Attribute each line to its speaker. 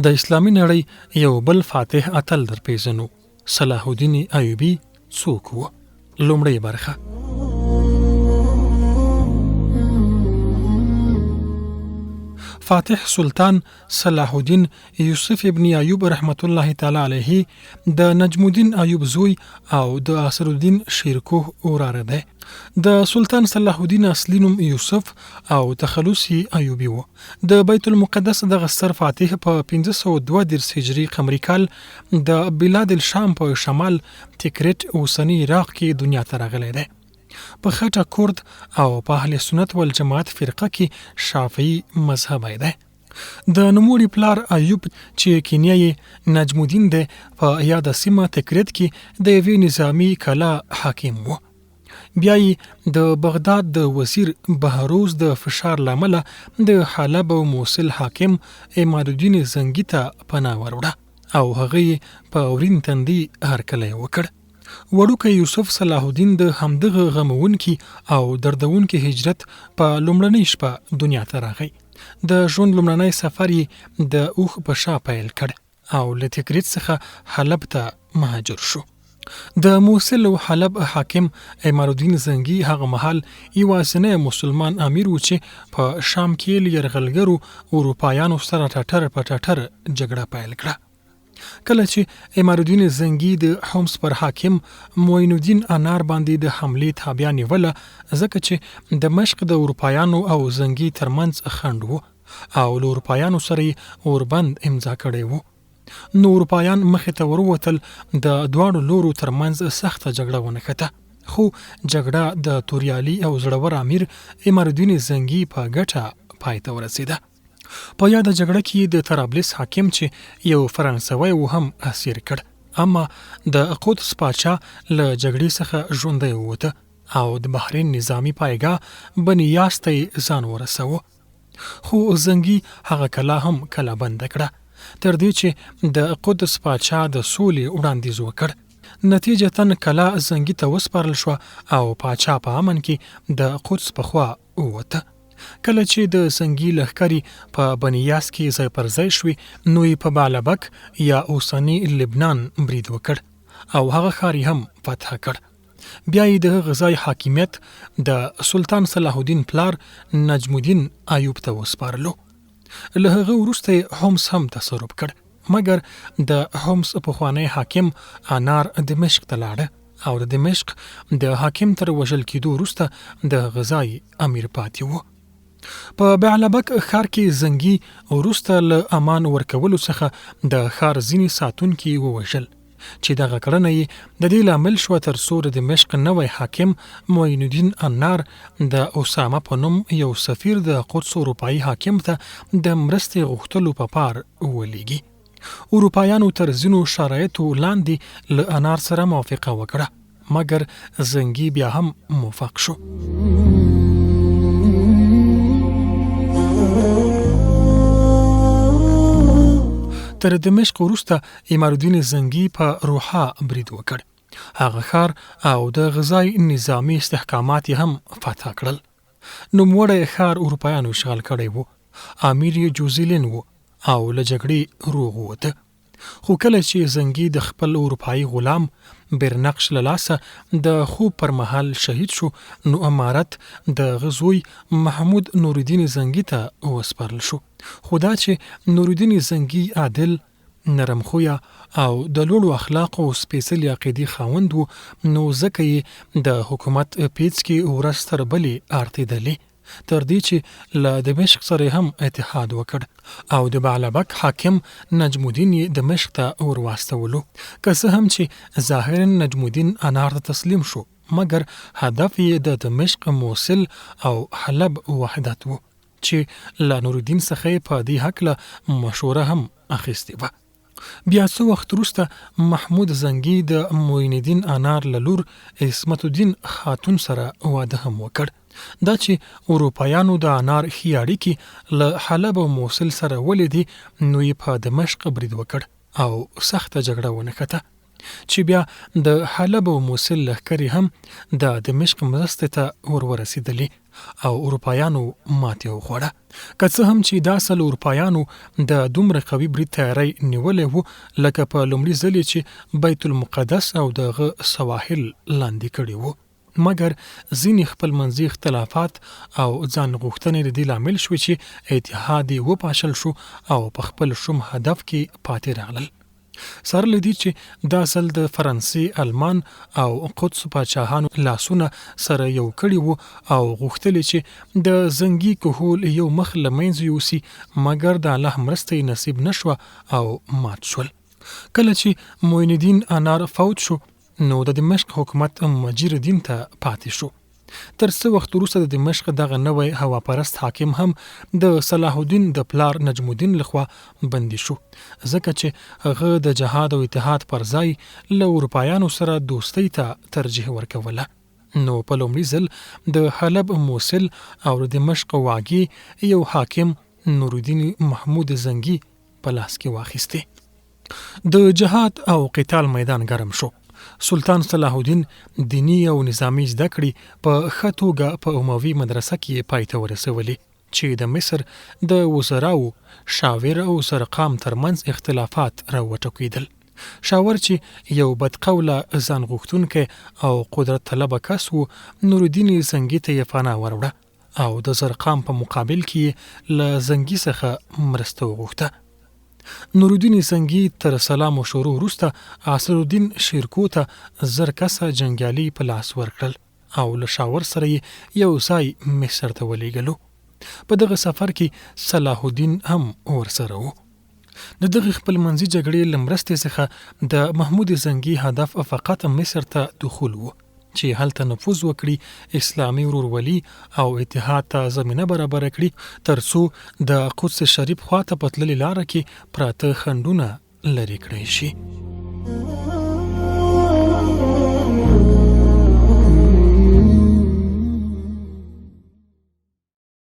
Speaker 1: د اسلامي نړۍ یو بل فاتح اتل در پیژنو. صلاح الدین ایوبی څوک و؟ لومړی برخه. فاتح سلطان صلاح الدین یوسف ابن ایوب رحمت الله تعالی علیه د نجم الدین ایوب زوی او د اصل الدین شیرکوه وراره دی. د سلطان صلاح الدین اصلي نوم یوسف او تخلصي ایوبی و. د بیت المقدس د غسر فاتح په 1532 هجری قمری کال د بلاد الشام په شمال تکریت اوسنی عراق کې دنیا ته راغلی دی. په خټه کورد او په اهل سنت والجماعت فرقه کې شافعي مذهب دی. د نوموړي پلار ایوب چې کینیايي نجم الدین دی په یاده سیمه تکریت کې د یوې نظامی کلا حاکم و. بیا یې د بغداد د وزیر بهروز د فشار لامل د حلب او موصل حاکم عماد الدین زنگی ته پناه وروړه او هغه په اورین تندي هرکلی وکړ. وړوکی یوسف صلاح الدین د همدغه غمونکي او دردونکي هجرت په لومړنۍ شپه دنیا ته راغی. د ژوند لومړنی سفر یې د اوښ په شا پیل کړ او له تکریت څخه حلب ته مهاجر شو. د موصل او حلب حاکم عماد الدین زنگی هغه مهال یوازینی مسلمان امیر و چې په شام کې له یرغلګرو اروپایانو سره ټټر په ټټر جګړه پیل کړه. کله چې عماد الدین زنگی د حمص پر حاکم معین الدین انار باندې د حملې تابع نیوله، ځکه چې دمشق د اروپایانو او زنگی ترمنځ خنډ و او له اروپایانو سره یې اوربند امضا کړی و. نو اروپایان مخې ته وروتل، د دواړو لورو ترمنځ سخته جګړه ونښته، خو جګړه د توریالي او زړور امیر عماد الدین زنگی په ګټه پای ته ورسېده. په یاده جګړه کې د طرابلس حاکم چې یو فرانسوی و هم اسیر کړ، اما د قدس پاچا له جګړې څخه ژوندی ووته او د بحرین نظامی پایګاه بنیاس ته ځان ورسوه. خو زنگی هغه کلا هم کلا بنده کړه تر دې چې د قدس پاچا د سولې وړاندیز وکړ. نتیجتاً کلا زنگی ته وسپارل شو او پاچا په امن کې د قدس په خوا ووته. کله چې د زنگی لښکرې په بنیاس کې ځای پر ځای شوي، نو یې په بعلبک یا اوسنی لبنان برید وکړ او هغه ښار یې هم فتح کړ. بیا یې د هغه ځای حاکمیت د سلطان صلاح الدین پلار نجم الدین ایوب ته وسپارلو. له هغه وروسته یې حمص هم تصرف کړ، مګر د حمص پخوانی حاکم انار دمشق ته لاړه او د دمشق د حاکم تر وژل کېدو وروسته د هغه ځای امیر پاتې و. په بعلبک ښار کې زنگی وروسته له امان ورکولو څخه د ښار ځینې ساتونکي ووژل، چې دغه کړنه یې د دې لامل شوه تر څو د دمشق نوی حاکم معین الدین انار د اسامه په نوم یو سفیر د قدس اروپایي حاکم ته د مرستې غوښتلو په پار ولیږي. اروپایانو تر ځینو شرایطو لاندې له انار سره موافقه وکړه، مګر زنگی بیا هم موفق شو. تر دمشق وروسته عماد الدین زنگی په روحا برید وکړ. هغه ښار او د غذای نظامی استحکامات هم فتح کړل. نوموړی ښار اروپایانو اشغال کړی و. امیر یې جوزیلین و او له جګړې روغ ووته. خو کله چې زنگی د خپل اروپایي غلام برنقش له لاسه د خوب پر مهال شهید شو، نو امارت د غزوی محمود نورالدین زنگی ته وسپارل شو. خو دا چې نورالدین زنگی عادل، نرم خویه او د لوړو اخلاقو او سپېڅلې عقیدې خاوند و، نو ځکه یې د حکومت پیڅ کې ورځ تر بلې اړتېدلې، تر دې چې له دمشق سره هم اتحاد وکړ او د بعلبک حاکم نجم الدین یې دمشق ته ورواستولو. که څه هم چې ظاهرا نجم الدین انار ته تسلیم شو، مګر هدف یې د دمشق، موصل او حلب وحدت و، چې له نورالدین څخه په دې هکله مشوره هم اخیستې وه. بیا څه وخت وروسته محمود زنگی د معین الدین انار له لور عصمت الدین خاتون سره واده هم وکړ. دا چې اروپایانو د انار ښې اړیکې له حلب او موصل سره ولیدې، نو یې په دمشق برید وکړ او سخته جګړه ونښته، چې بیا د حلب او موصل لښکرې هم د دمشق مرستې ته ورسېدلې او اروپایانو ماتې وخوړه. که څه هم چې دا ځل اروپایانو د دومره قوي برید تیاری نیولی و لکه په لومړي ځل چې بیت المقدس او دغه سواحل لاندې کړي وو، مګر ځینې خپلمنځي اختلافات او ځان غوښتنې د دې لامل شوې چې اتحاد یې وپاشل شو او په خپل شوم هدف کې پاتې راغلل. سره له دې چې دا ځل د فرانسې، المان او قدس پاچاهانو لاسونه سره یو کړي وو او غوښتل چې د زنګي کهول یو مخ له منځه یوسي، مګر د الله مرسته یې نصیب نشوه او مات شول. کله چې معین الدین انار فوت شو نو د دمشق حکومت مجیر الدین ته پاتې شو. تر څه وخت وروسته د دمشق دغه نوی هواپرست حاکم هم د صلاح الدین د پلار نجم الدین لخوا بندي شو، ځکه چې هغه د جهاد او اتحاد پر ځای له اروپایانو سره دوستۍ ته ترجیح ورکوله. نو په لومړي ځل د حلب، موصل او د دمشق واګې یو حاکم نورالدین محمود زنګي په لاس کې واخیستې. د جهاد او قتال میدان ګرم شو. سلطان صلاح الدین دینی او نظامی زده کړې په ښه توګه په اموي مدرسه کې پای ته ورسولې چې د مصر د وزراو، شاور او سرقام ترمنځ اختلافات راوټوکېدل. شاور چې یو بدقوله، ځان غوښتونکی او قدرت طلبه کس و، نورالدین زنګي ته یې پناه وروړه او د سرقام په مقابل کې له زنګي څخه مرسته وغوښته. نورالدین زنګي تر سلام او شروع وروسته عصرالدین شیرکو ته 1000 کسه جنګیالي په لاس ورکړل او له شاور سره یو ځای مصر ته ولېږلو. په دغه سفر کې صلاح الدین هم ورسره و. د دغه خپلمنځي جګړې له مرستې څخه د محمود زنګي هدف فقط مصر ته دخول و چې هلته نفوذ وکړي، اسلامي ورورولي او اتحاد ته زمینه برابر کړي، ترڅو د قدس شریف خواته په تللې لاره کې پراته خنډونه لرې کړی شي.